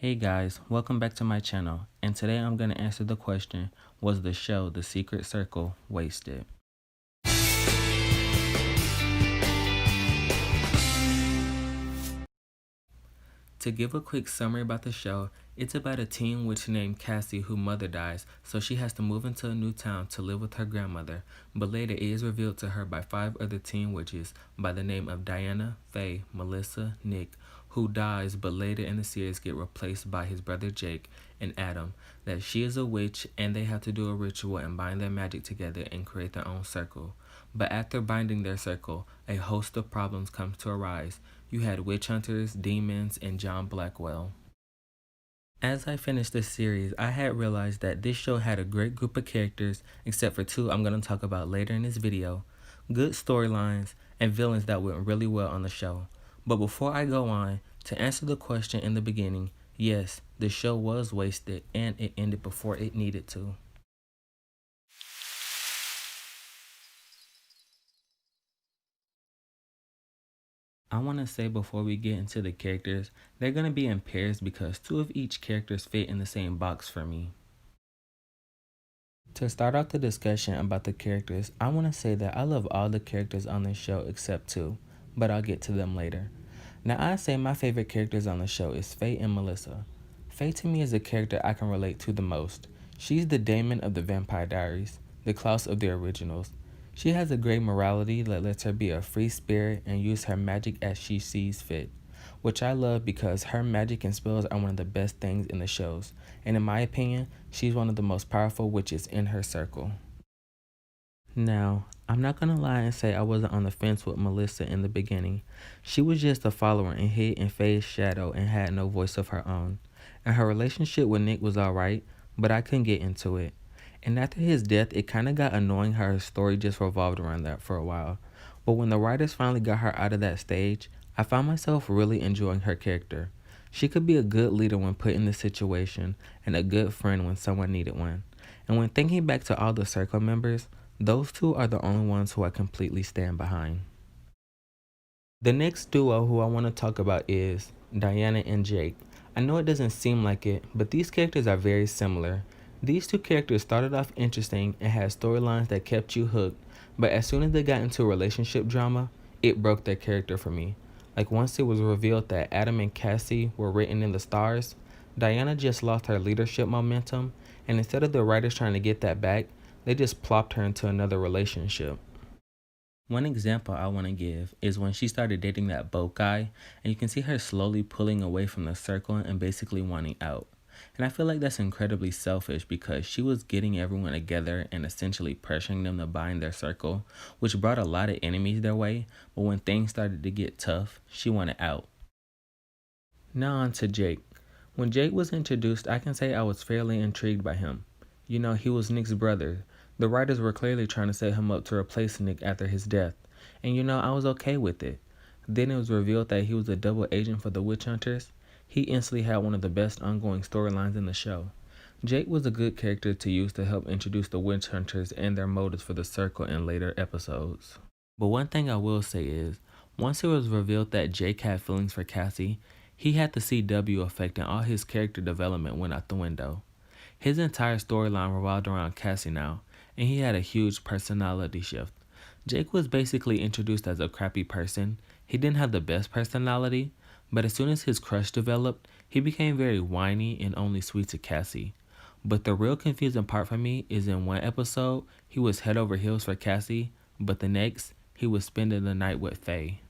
Hey guys, welcome back to my channel, and today I'm going to answer the question, was the show The Secret Circle wasted? To give a quick summary about the show, it's about a teen witch named Cassie whose mother dies, so she has to move into a new town to live with her grandmother, but later it is revealed to her by 5 other teen witches by the name of Diana, Faye, Melissa, Nick, who dies but later in the series get replaced by his brother Jake and Adam, that she is a witch and they have to do a ritual and bind their magic together and create their own circle. But after binding their circle, a host of problems comes to arise. You had witch hunters, demons, and John Blackwell. As I finished this series, I had realized that this show had a great group of characters, except for 2 I'm going to talk about later in this video, good storylines, and villains that went really well on the show. But before I go on, to answer the question in the beginning, yes, the show was wasted and it ended before it needed to. I want to say before we get into the characters, they're going to be in pairs because 2 of each characters fit in the same box for me. To start off the discussion about the characters, I want to say that I love all the characters on this show except 2, but I'll get to them later. Now I say my favorite characters on the show is Faye and Melissa. Faye to me is the character I can relate to the most. She's the Damon of the Vampire Diaries, the Klaus of the originals. She has a great morality that lets her be a free spirit and use her magic as she sees fit, which I love because her magic and spells are one of the best things in the shows, and in my opinion, she's one of the most powerful witches in her circle. Now, I'm not gonna lie and say I wasn't on the fence with Melissa in the beginning. She was just a follower and hid in Faye's shadow and had no voice of her own. And her relationship with Nick was alright, but I couldn't get into it. And after his death, it kinda got annoying how her story just revolved around that for a while. But when the writers finally got her out of that stage, I found myself really enjoying her character. She could be a good leader when put in the situation and a good friend when someone needed one. And when thinking back to all the circle members, those 2 are the only ones who I completely stand behind. The next duo who I want to talk about is Diana and Jake. I know it doesn't seem like it, but these characters are very similar. These 2 characters started off interesting and had storylines that kept you hooked, but as soon as they got into relationship drama, it broke their character for me. Like once it was revealed that Adam and Cassie were written in the stars, Diana just lost her leadership momentum, and instead of the writers trying to get that back, they just plopped her into another relationship. One example I want to give is when she started dating that boat guy, and you can see her slowly pulling away from the circle and basically wanting out. And I feel like that's incredibly selfish because she was getting everyone together and essentially pressuring them to bind their circle, which brought a lot of enemies their way, but when things started to get tough, she wanted out. Now on to Jake. When Jake was introduced, I can say I was fairly intrigued by him. You know, he was Nick's brother. The writers were clearly trying to set him up to replace Nick after his death. And you know, I was okay with it. Then it was revealed that he was a double agent for the Witch Hunters. He instantly had one of the best ongoing storylines in the show. Jake was a good character to use to help introduce the Witch Hunters and their motives for the Circle in later episodes. But one thing I will say is, once it was revealed that Jake had feelings for Cassie, he had the CW effect and all his character development went out the window. His entire storyline revolved around Cassie now, and he had a huge personality shift. Jake was basically introduced as a crappy person. He didn't have the best personality, but as soon as his crush developed, he became very whiny and only sweet to Cassie. But the real confusing part for me is in one episode, he was head over heels for Cassie, but the next, he was spending the night with Faye.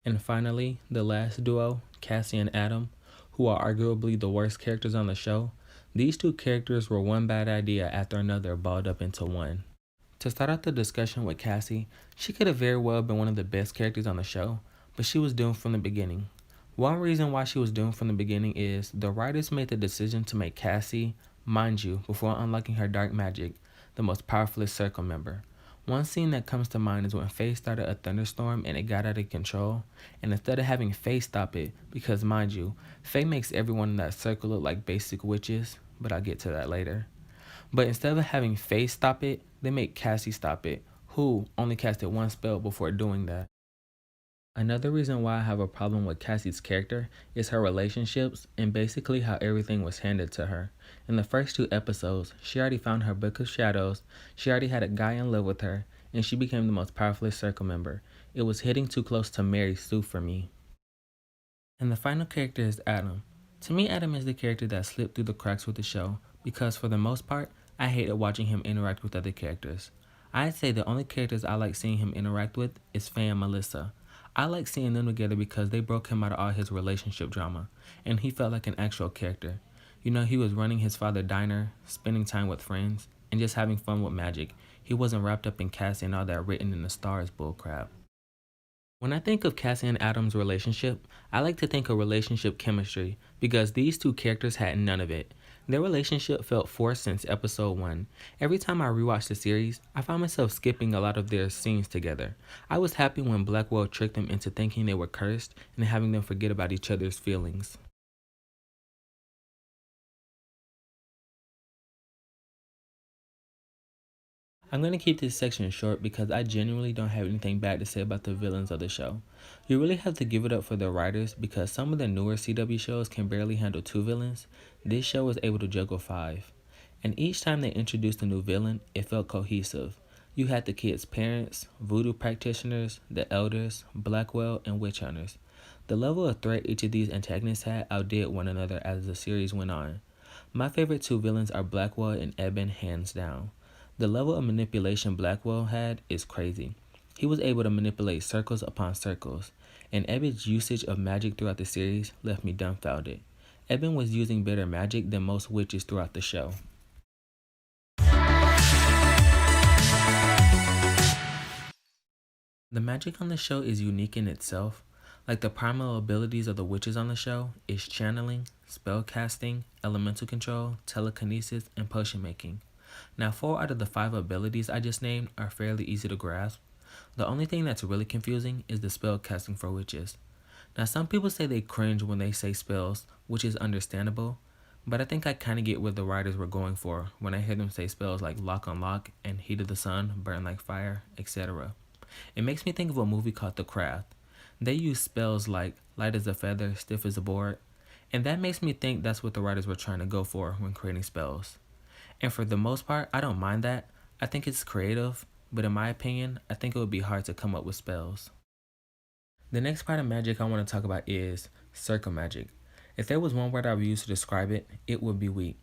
And finally, the last duo, Cassie and Adam, who are arguably the worst characters on the show. These 2 characters were one bad idea after another balled up into one. To start out the discussion with Cassie, she could have very well been one of the best characters on the show, but she was doomed from the beginning. One reason why she was doomed from the beginning is the writers made the decision to make Cassie, mind you, before unlocking her dark magic, the most powerful circle member. One scene that comes to mind is when Faye started a thunderstorm and it got out of control, and instead of having Faye stop it, because mind you, Faye makes everyone in that circle look like basic witches, but I'll get to that later. But instead of having Faye stop it, they make Cassie stop it, who only casted one spell before doing that. Another reason why I have a problem with Cassie's character is her relationships and basically how everything was handed to her. In the first two episodes, she already found her book of shadows, she already had a guy in love with her, and she became the most powerful circle member. It was hitting too close to Mary Sue for me. And the final character is Adam. To me, Adam is the character that slipped through the cracks with the show because, for the most part, I hated watching him interact with other characters. I'd say the only characters I like seeing him interact with is Faye and Melissa. I like seeing them together because they broke him out of all his relationship drama, and he felt like an actual character. You know, he was running his father's diner, spending time with friends, and just having fun with magic. He wasn't wrapped up in Cassie and all that written in the stars bullcrap. When I think of Cassie and Adam's relationship, I like to think of relationship chemistry because these two characters had none of it. Their relationship felt forced since episode 1. Every time I rewatched the series, I found myself skipping a lot of their scenes together. I was happy when Blackwell tricked them into thinking they were cursed and having them forget about each other's feelings. I'm going to keep this section short because I genuinely don't have anything bad to say about the villains of the show. You really have to give it up for the writers because some of the newer CW shows can barely handle 2 villains. This show was able to juggle 5. And each time they introduced a new villain, it felt cohesive. You had the kids' parents, voodoo practitioners, the elders, Blackwell, and witch hunters. The level of threat each of these antagonists had outdid one another as the series went on. My favorite 2 villains are Blackwell and Eben, hands down. The level of manipulation Blackwell had is crazy. He was able to manipulate circles upon circles, and Eben's usage of magic throughout the series left me dumbfounded. Eben was using better magic than most witches throughout the show. The magic on the show is unique in itself. Like the primal abilities of the witches on the show is channeling, spell casting, elemental control, telekinesis, and potion making. Now, 4 out of the 5 abilities I just named are fairly easy to grasp. The only thing that's really confusing is the spell casting for witches. Now, some people say they cringe when they say spells, which is understandable, but I think I kind of get what the writers were going for when I hear them say spells like lock on lock and heat of the sun, burn like fire, etc. It makes me think of a movie called The Craft. They use spells like light as a feather, stiff as a board, and that makes me think that's what the writers were trying to go for when creating spells. And for the most part, I don't mind that. I think it's creative, but in my opinion, I think it would be hard to come up with spells. The next part of magic I want to talk about is circle magic. If there was one word I would use to describe it, it would be weak.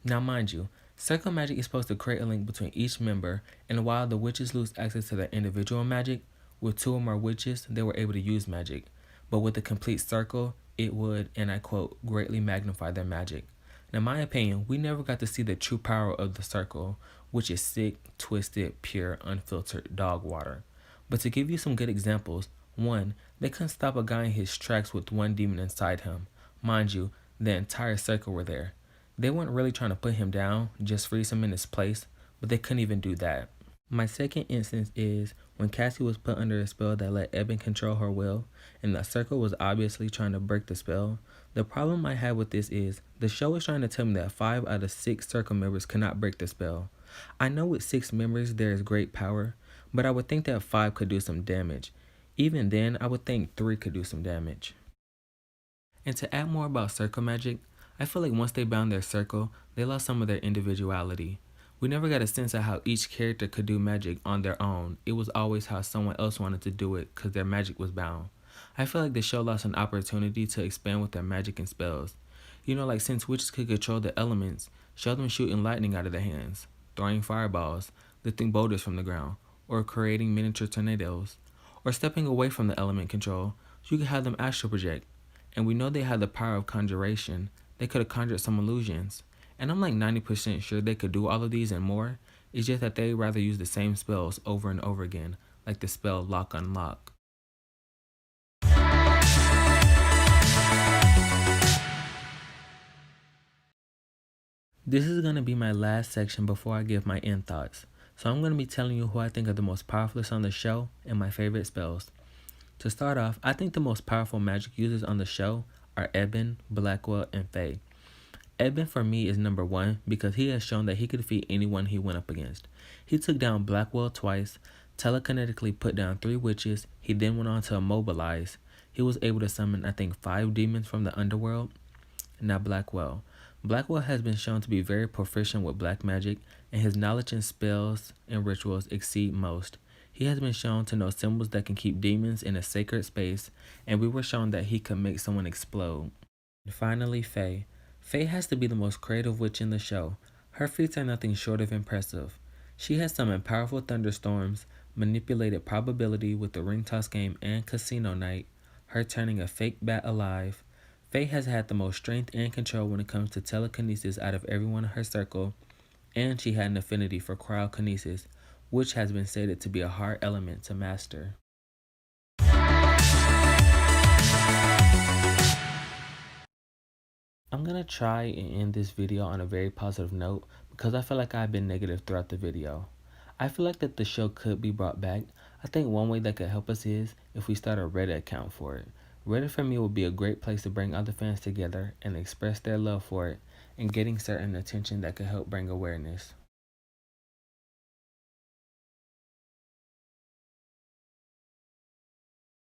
Now mind you, circle magic is supposed to create a link between each member, and while the witches lose access to their individual magic, with 2 or more witches, they were able to use magic. But with a complete circle, it would, and I quote, greatly magnify their magic. In my opinion, we never got to see the true power of the circle, which is sick, twisted, pure, unfiltered dog water. But to give you some good examples, 1, they couldn't stop a guy in his tracks with one demon inside him. Mind you, the entire circle were there. They weren't really trying to put him down, just freeze him in his place, but they couldn't even do that. My second instance is when Cassie was put under a spell that let Eben control her will, and the circle was obviously trying to break the spell. The problem I have with this is, the show is trying to tell me that 5 out of 6 circle members cannot break the spell. I know with 6 members there is great power, but I would think that 5 could do some damage. Even then, I would think 3 could do some damage. And to add more about circle magic, I feel like once they bound their circle, they lost some of their individuality. We never got a sense of how each character could do magic on their own. It was always how someone else wanted to do it because their magic was bound. I feel like the show lost an opportunity to expand with their magic and spells. You know, like since witches could control the elements, show them shooting lightning out of their hands, throwing fireballs, lifting boulders from the ground, or creating miniature tornadoes, or stepping away from the element control, so you could have them astral project. And we know they had the power of conjuration. They could have conjured some illusions. And I'm like 90% sure they could do all of these and more. It's just that they rather use the same spells over and over again, like the spell Lock Unlock. This is going to be my last section before I give my end thoughts. So I'm going to be telling you who I think are the most powerful on the show and my favorite spells. To start off, I think the most powerful magic users on the show are Eben, Blackwell, and Faye. Eben for me is number 1 because he has shown that he could defeat anyone he went up against. He took down Blackwell twice, telekinetically put down 3 witches. He then went on to immobilize. He was able to summon, I think, 5 demons from the underworld. Now Blackwell. Blackwell has been shown to be very proficient with black magic, and his knowledge in spells and rituals exceed most. He has been shown to know symbols that can keep demons in a sacred space, and we were shown that he could make someone explode. And finally, Faye. Faye has to be the most creative witch in the show. Her feats are nothing short of impressive. She has summoned powerful thunderstorms, manipulated probability with the ring toss game and casino night, her turning a fake bat alive. Faye has had the most strength and control when it comes to telekinesis out of everyone in her circle, and she had an affinity for cryokinesis, which has been stated to be a hard element to master. I'm gonna try and end this video on a very positive note because I feel like I've been negative throughout the video. I feel like that the show could be brought back. I think one way that could help us is if we start a Reddit account for it. Reddit for me would be a great place to bring other fans together and express their love for it and getting certain attention that could help bring awareness.